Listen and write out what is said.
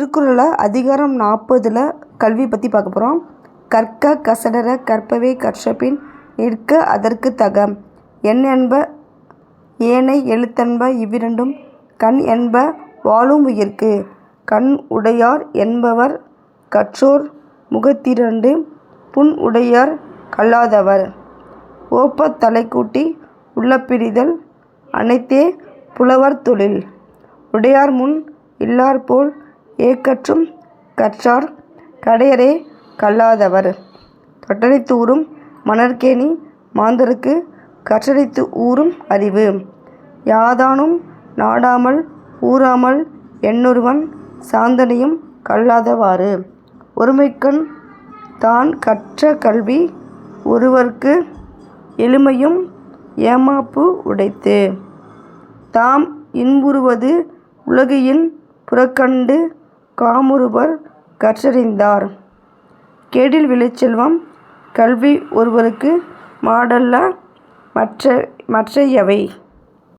திருக்குறளில் அதிகாரம் 40ல் கல்வி பற்றி பார்க்க போகிறோம். கற்க கசடற கற்பவை கற்றபின் நிற்க அதற்கு தக. எண் என்ப ஏனை எழுத்தென்ப இவ்விரண்டும் கண் என்ப வாழும் உயிர்க்கு. கண் உடையார் என்பவர் கற்றோர் முகத்திரண்டு புண் உடையார் கல்லாதவர். ஓப்பத் தலைக்கூட்டி உள்ளப்பிரிதல் அனைத்தே புலவர் தொழில். உடையார் முன் இல்லார்போல் ஏக்கற்றும் கற்றார் கடையரே கல்லாதவர். தொட்டனைத்து ஊரும் மணற்கேணி மாந்தர்க்கு கற்றனைத்து ஊரும் அறிவு. யாதானும் நாடாமல் ஊறாமல் எண்ணொருவன் சாந்தனையும் கல்லாதவாறு. ஒருமைக்கண் தான் கற்ற கல்வி ஒருவர்க்கு எளிமையும் ஏமாப்பு உடைத்து. தாம் இன்புறுவது உலகியின் புறக்கண்டு காமுறுவர் கற்றறிந்தார். கேடில் விளைச்செல்வம் கல்வி ஒருவர்க்கு மாடல்ல மற்றையவை.